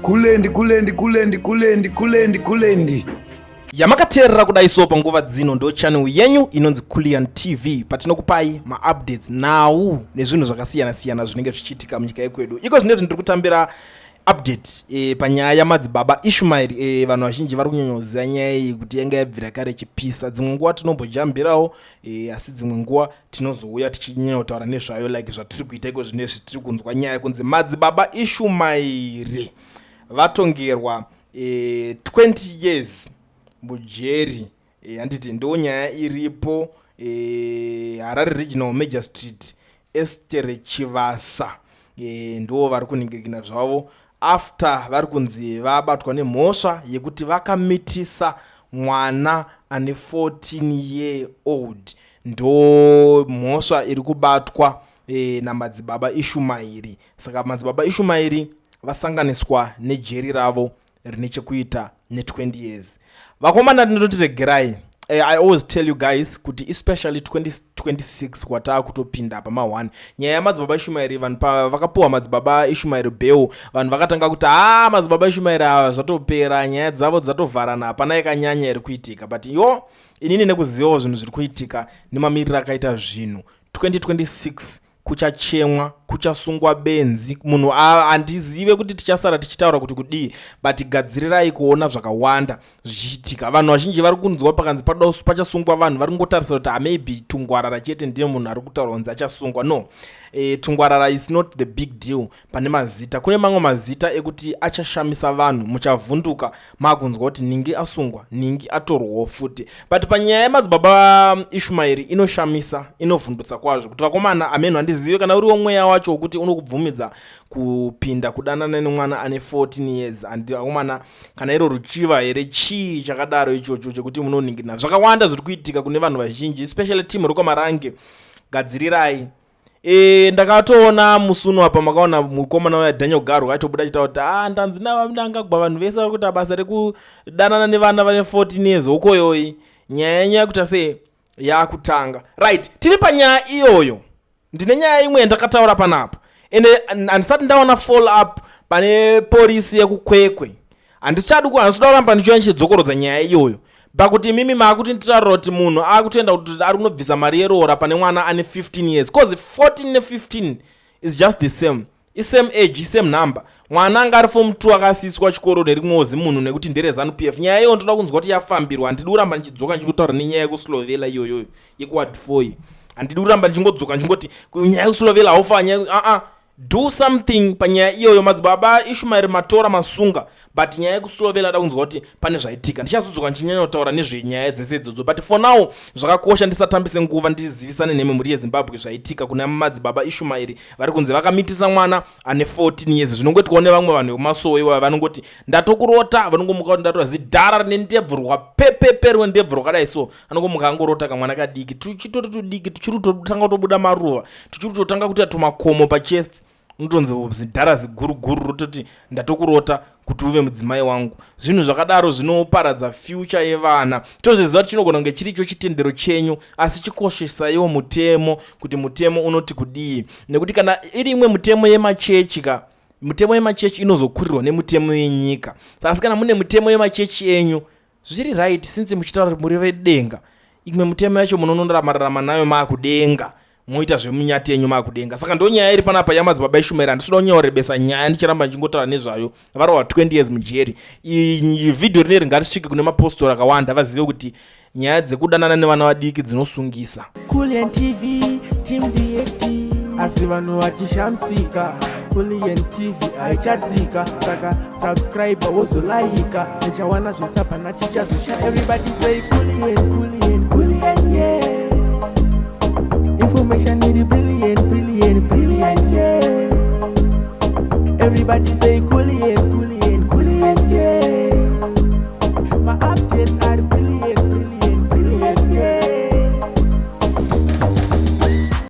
kulendi yamakateerera kudaiso panguva dzino ndo channel yenyu inonzi Kulian TV patinokupai ma-updates nawu nezvinhu zvakasiyana-siyana zvinenge zvichiitika munyika yekwedu. Iko zvinoti ndiri kutambira update panyaya yamadzibaba Ishmael. Vanhu vazhinji vari kunyonyoziva nyaya iyi kuti yanga yabvira kare chipisa. Dzimwe nguva tinombojambirawo asi dzimwe nguva tinozouya tichinyanyotaura nezvayo like zvatiri kuita iko zvinezvi tiri kunzwa nyaya kunzi madzibaba Ishmael vatongerwa 20 years mujeri. Handiti ndo nyaya iripo. Harare Regional Magistrate Esther Chivasa ndo vari kuningirikina zvavo after vari kunzi vabatwa nemhosva yekuti vakamitisa mwana ane 14-year-old. Ndo mhosva iri kubatwa namadzibaba Ishmael. Saka madzibaba Ishmael vasanganiswa nejeri ravo rine chekuita ne20 years. Vakomana ndinotiregerai. I always tell you guys kuti especially 2026 kwata kutopinda pa ma1 nyaya madzibaba Ishmael vanhu vakapuwa madzibaba Ishmael bail vanhu vakatanga kuti madzibaba Ishmael zvatopera nyaya dzavo dzatovharana hapana yakanyanya iri kuitika, but inini nekuzivawo zvinhu zviri kuitika nemamiriro akaita zvinhu 2026 kuchachemwa kuchasungwa benzi. Munhu handizive kuti tichasara tichitaura kuti kudii, but gadzirirai kuona zvakawanda zvichiitika. Vanhu vazhinji vari kunzwa pakanzi pachasungwa vanhu vari kungotarisa kuti maybe tungwarara chete ndiye munhu ari kutaura kunzi achasungwa. No, tungwarara is not the big deal. Pane mazita, kune mamwe mazita ekuti achashamisa vanhu, muchavhunduka makunzwa kuti ningi asungwa ningi atorwawo futi. But panyaya yamadzibaba Ishmael inoshamisa, inovhundutsa kwazvo kuti vakomana ameno handizive kana uriwo mweya wacho kuti unokubvumidza kupinda kudanana nemwana ane 14 years. Andi vakomana kana iro ruchiva here chii chakadaro ichocho chekuti munoningirina zvakawanda zviri kuitika kune vanhu vazhinji especially team rokwamarange. Gadzirirai. Ndakatoona musuno apa makaona mukomana wa Daniel Garo aitobuda chitaura kuti ndanzi ndangagwa vanhu vese vari kuti basa rekudanana nevana vane 14 years ukoyoyi nyaya yekuti sei yakutanga. Right, tiri panyaya iyoyo. Ndine nyaya imwe yandakataura panapa ende handisati ndaona follow up pane polisi yekukwekwe. Handichadi kuramba ndichiona ndichidzokorodza nyaya iyoyo pakuti mimi maakuti nditaura kuti munhu akutoenda kuti ari kunobvisa mari yerora pane mwana ane 15 years because 14 ne15 is just the same, same age, same number. Mwana anga ari form 2 akasiswa chikoro nerimwozi munhu nekuti ndere ZANU-PF. Nyaya iyo ndoda kunzwa kuti yafambirwa. Handidi kuramba ndichidzoka ndichitaura nenyaya yekuslovela iyoyo yekuward 4. Handidi kuramba ndichingodzoka ndingoti nyaya yekuslovela haufanyi. Do something panyaya iyoyo. Madzibaba Ishmael matora masunga, but nyaya yekuslovela da kunzwa kuti pane zvaitika. Ndichazodzoka ndichinyanyotaura nezvenyaya dzese idzodzo, but for now zvakakosha ndisatambise nguva ndizivisane nemi muri yeZimbabwe zvaitika kuna madzibaba Ishmael vari kunzi vakamitisa mwana ane 14 years. Zvinongoti kuone vamwe vanhu vemasowe vanongoti ndatokurota, vanongomuka kuti ndatora zidhara rine ndebvu rwapepepere ndebvu rwakadai so, anongomuka angorota kamwana kadiki tuchitori tudiki tuchiri kutotanga kutobuda maruva tuchiri kutotanga kuita tumakomo pachest. Unotonzi zidhara ziguruguru rototi ndatokurota kuti uve mudzimai wangu. Zvinhu zvakadaro zvinoparadza future yevana. Tozviziva kuti chinogona kunge chiricho chitendero chenyu asi chikoshesaiwo mutemo kuti mutemo unoti kudii, nekuti kana iri imwe mutemo yemachechi mutemo yemachechi inozokurirwa nemutemo yenyika. Asi kana mune mutemo yemachechi enyu zviri right since muchitaura kuti muri vedenga, imwe mutemo yacho munonondoramararama nayo maakudenga moita zvemunyati yenyu maakudenga. Saka ndo nyaya iri panapa yamadzibaba Ishmael. Handisida kunyorebesa nyaya ndichiramba ndichingotaura nezvayo. Varohwa 20 years mujeri. Vhidhiyo rineri ngarisvike kune mapostori akawanda vazive kuti nyaya dzekudanana nevana vadiki dzinosungisa. Kulian TV team BAT asi vanhu vachishamsika. Kulian TV haichadzika saka subscribe wozolaika nechawana zvisapana chichazosha. Everybody say Kulian yeah. Information need brilliant, yeah. Everybody say Kulian.